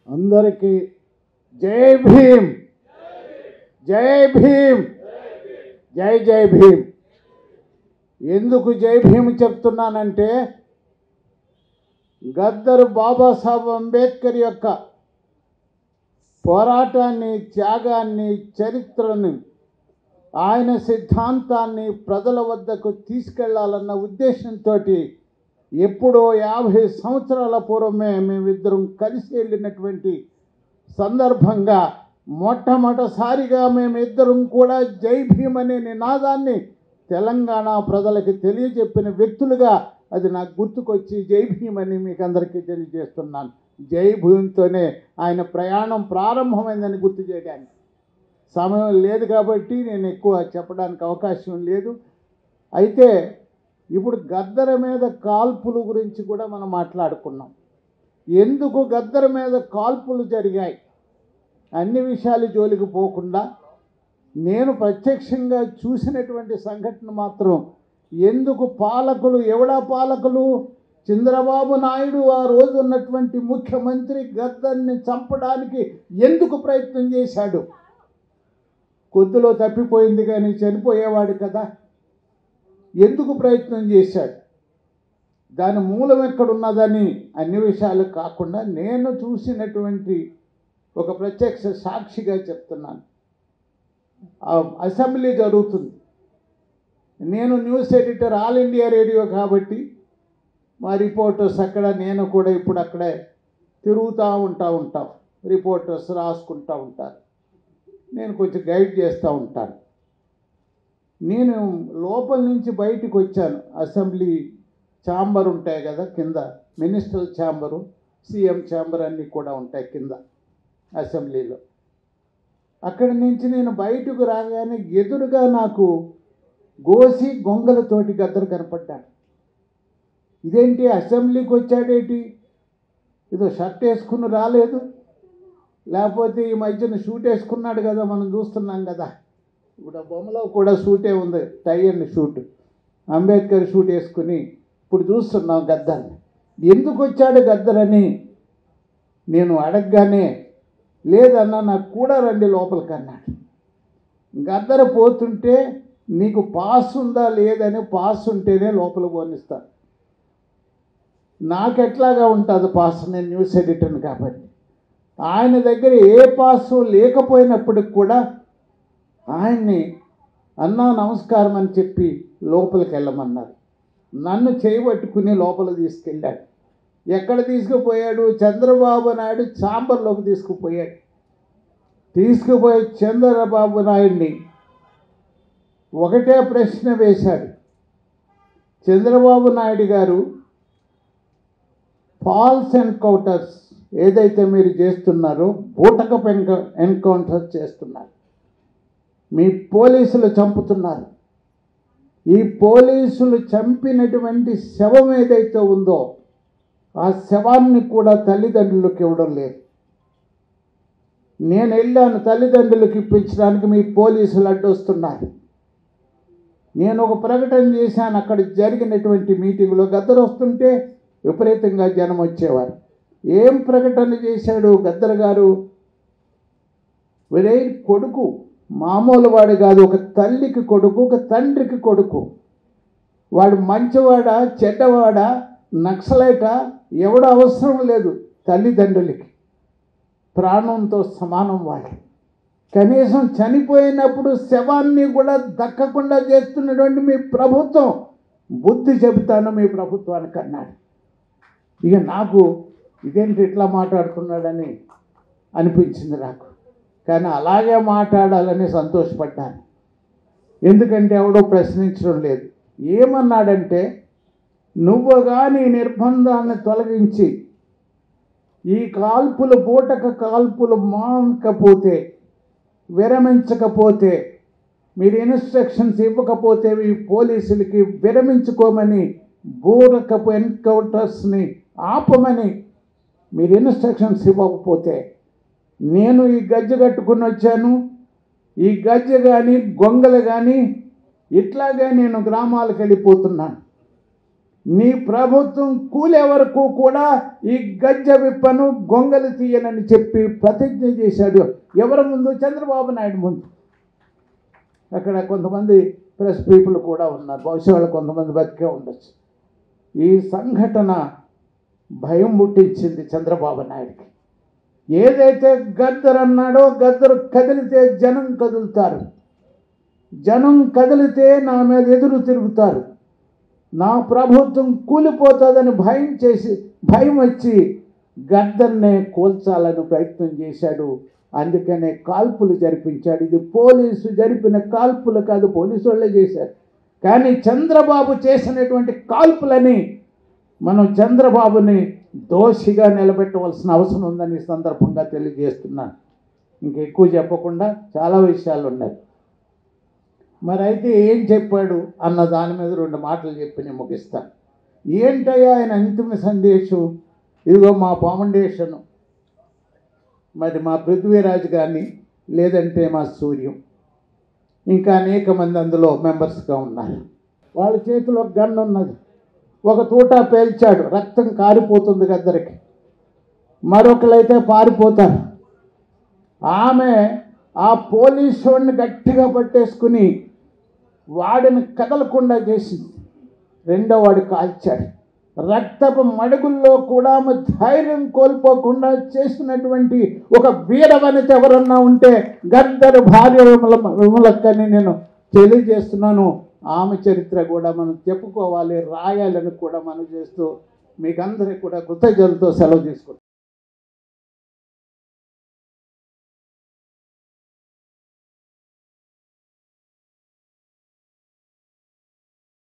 అందరికీ జై భీమ్, జై భీమ్, జై జై భీమ్. ఎందుకు జై భీమ్ చెప్తున్నానంటే గద్దర్ బాబాసాహెబ్ అంబేద్కర్ యొక్క పోరాటాన్ని, త్యాగాన్ని, చరిత్రను, ఆయన సిద్ధాంతాన్ని ప్రజల వద్దకు తీసుకెళ్లాలన్న ఉద్దేశంతో ఎప్పుడో 50 సంవత్సరాల పూర్వమే మేమిద్దరం కలిసి వెళ్ళినటువంటి సందర్భంగా మొట్టమొదటిసారిగా మేమిద్దరం కూడా జై భీమ్ అనే నినాదాన్ని తెలంగాణ ప్రజలకు తెలియజెప్పిన వ్యక్తులుగా అది నాకు గుర్తుకొచ్చి జై భీమ్ అని మీకు అందరికీ తెలియజేస్తున్నాను. జై భీమ్తోనే ఆయన ప్రయాణం ప్రారంభమైందని గుర్తు చేయడానికి సమయం లేదు కాబట్టి నేను ఎక్కువ చెప్పడానికి అవకాశం లేదు. అయితే ఇప్పుడు గద్దర్ మీద కాల్పుల గురించి కూడా మనం మాట్లాడుకున్నాం. ఎందుకు గద్దర్ మీద కాల్పులు జరిగాయి అన్ని విషయాలు జోలికి పోకుండా నేను ప్రత్యక్షంగా చూసినటువంటి సంఘటన మాత్రం, ఎందుకు పాలకులు, ఎవడా పాలకులు, చంద్రబాబు నాయుడు ఆ రోజు ఉన్నటువంటి ముఖ్యమంత్రి గద్దర్ని చంపడానికి ఎందుకు ప్రయత్నం చేశాడు? కొద్దిలో తప్పిపోయింది కానీ చనిపోయేవాడు కదా, ఎందుకు ప్రయత్నం చేశాడు? దాని మూలం ఎక్కడున్నదని అన్ని విషయాలు కాకుండా నేను చూసినటువంటి ఒక ప్రత్యక్ష సాక్షిగా చెప్తున్నాను. అసెంబ్లీ జరుగుతుంది. నేను news editor all India radio కాబట్టి మా రిపోర్టర్స్ అక్కడ, నేను కూడా ఇప్పుడు అక్కడే తిరుగుతూ ఉంటాం. రిపోర్టర్స్ రాసుకుంటూ ఉంటారు, నేను కొంచెం గైడ్ చేస్తూ ఉంటాను. నేను లోపల నుంచి బయటికి వచ్చాను. అసెంబ్లీ ఛాంబర్ ఉంటాయి కదా కింద, మినిస్టర్ ఛాంబరు, సీఎం ఛాంబర్ అన్నీ కూడా ఉంటాయి కింద అసెంబ్లీలో. అక్కడి నుంచి నేను బయటకు రాగానే ఎదురుగా నాకు గోసి గొంగలతోటి గద్దరు కనపడ్డాడు. ఇదేంటి అసెంబ్లీకి వచ్చాడేంటి, ఏదో షర్ట్ వేసుకుని రాలేదు, లేకపోతే ఈ మధ్యన షూట్ వేసుకున్నాడు కదా, మనం చూస్తున్నాం కదా. ఇప్పుడు ఆ బొమ్మలో కూడా షూటే ఉంది, tie and suit, Ambedkar suit వేసుకుని ఇప్పుడు చూస్తున్నాం గద్దర్ని. ఎందుకు వచ్చాడు గద్దరని నేను అడగగానే, లేదన్నా నాకు కూడా రండి లోపలికి అన్నాడు. గద్దర పోతుంటే నీకు పాస్ ఉందా లేదని, పాస్ ఉంటేనే లోపల పోనిస్తాను. నాకెట్లాగా ఉంటుంది పాస్, నేను న్యూస్ ఎడిటర్ని కాబట్టి. ఆయన దగ్గర ఏ పాసు లేకపోయినప్పటికి కూడా ఆయన్ని అన్నా నమస్కారం అని చెప్పి లోపలికి వెళ్ళమన్నారు. నన్ను చేయబట్టుకుని లోపల తీసుకెళ్ళాడు. ఎక్కడ తీసుకుపోయాడు? చంద్రబాబు నాయుడు ఛాంబర్లోకి తీసుకుపోయాడు. తీసుకుపోయి చంద్రబాబు నాయుడిని ఒకటే ప్రశ్న వేశాడు. చంద్రబాబు నాయుడు గారు, ఫాల్స్ ఎన్కౌంటర్స్ ఏదైతే మీరు చేస్తున్నారో, బూటకపు ఎన్కౌంటర్స్ చేస్తున్నారు, మీ పోలీసులు చంపుతున్నారు. ఈ పోలీసులు చంపినటువంటి శవం ఏదైతే ఉందో ఆ శవాన్ని కూడా తల్లిదండ్రులకు ఇవ్వడం లేదు. నేను వెళ్ళాను తల్లిదండ్రులకు ఇప్పించడానికి, మీ పోలీసులు అడ్డొస్తున్నారు. నేను ఒక ప్రకటన చేశాను అక్కడ జరిగినటువంటి మీటింగ్లో. గద్దర్ వస్తుంటే విపరీతంగా జనం వచ్చేవారు. ఏం ప్రకటన చేశాడు గద్దర్ గారు? వీరే కొడుకు మామూలు వాడు కాదు, ఒక తల్లికి కొడుకు, ఒక తండ్రికి కొడుకు. వాడు మంచివాడా చెడ్డవాడా నక్సలైటా ఎవడ అవసరం లేదు, తల్లిదండ్రులకి ప్రాణంతో సమానం వాళ్ళు. కనీసం చనిపోయినప్పుడు శవాన్ని కూడా దక్కకుండా చేస్తున్నటువంటి మీ ప్రభుత్వం, బుద్ధి చెబుతాను మీ ప్రభుత్వానికి అన్నాడు. ఇక నాకు ఇదేంటి ఇట్లా మాట్లాడుతున్నాడని అనిపించింది నాకు. కానీ అలాగే మాట్లాడాలని సంతోషపడ్డాను, ఎందుకంటే ఎవడో ప్రశ్నించడం లేదు. ఏమన్నాడంటే, నువ్వు కానీ నిర్బంధాన్ని తొలగించి ఈ కాల్పులు, బూటక కాల్పులు మానకపోతే, విరమించకపోతే, మీరు ఇన్స్ట్రక్షన్స్ ఇవ్వకపోతే ఈ పోలీసులకి విరమించుకోమని, బూటకపు ఎన్కౌంటర్స్ని ఆపమని మీరు ఇన్స్ట్రక్షన్స్ ఇవ్వకపోతే నేను ఈ గజ్జె కట్టుకుని వచ్చాను, ఈ గజ్జె కానీ గొంగలు కానీ ఇట్లాగే నేను గ్రామాలకు వెళ్ళిపోతున్నాను. నీ ప్రభుత్వం కూలే వరకు కూడా ఈ గజ్జె విప్పను గొంగలి తీయనని చెప్పి ప్రతిజ్ఞ చేశాడు. ఎవరి ముందు? చంద్రబాబు నాయుడు ముందు. అక్కడ కొంతమంది ప్రెస్ పీపుల్ కూడా ఉన్నారు, బహుశా వాళ్ళు కొంతమంది బతికే ఉండొచ్చు. ఈ సంఘటన భయం పుట్టించింది చంద్రబాబు నాయుడికి. ఏదైతే గద్దర్ అన్నాడో, గద్దరు కదిలితే జనం కదులుతారు, జనం కదిలితే నా మీద ఎదురు తిరుగుతారు, నా ప్రభుత్వం కూలిపోతుందని భయం వచ్చి గద్దర్నే కూల్చాలని ప్రయత్నం చేశాడు. అందుకనే కాల్పులు జరిపించాడు. ఇది పోలీసు జరిపిన కాల్పులు కాదు, పోలీసు వాళ్ళే చేశారు. కానీ చంద్రబాబు చేసినటువంటి కాల్పులని మనం చంద్రబాబుని దోషిగా నిలబెట్టవలసిన అవసరం ఉందని ఈ సందర్భంగా తెలియజేస్తున్నాను. ఇంకెక్కువ చెప్పకుండా చాలా విషయాలు ఉన్నాయి. మరి అయితే ఏం చెప్పాడు అన్న దాని మీద 2 మాటలు చెప్పి నేను ముగిస్తాను. ఏంటయ్యా ఆయన అంతిమ సందేశం? ఇదిగో మా ఫౌండేషను, మరి మా పృథ్వీరాజ్ కానీ, లేదంటే మా సూర్యం, ఇంకా అనేక మంది అందులో మెంబర్స్గా ఉన్నారు. వాళ్ళ చేతిలో గన్ ఉన్నది. ఒక తూటా పేల్చాడు, రక్తం కారిపోతుంది గద్దరికి. మరొకరైతే పారిపోతారు. ఆమె ఆ పోలీసు వాడిని గట్టిగా పట్టేసుకుని వాడిని కదలకుండా చేసింది. రెండో వాడు కాల్చాడు. రక్తపు మడుగుల్లో కూడా ఆమె ధైర్యం కోల్పోకుండా చేసినటువంటి ఒక వీరవనిత ఎవరన్నా ఉంటే గద్దర్ భార్య విమలక్కని నేను తెలియజేస్తున్నాను. ఆమె చరిత్ర కూడా మనం చెప్పుకోవాలి, రాయాలని కూడా మనం చేస్తూ మీకందరికీ కూడా కృతజ్ఞతలతో సెలవు తీసుకుంటాం.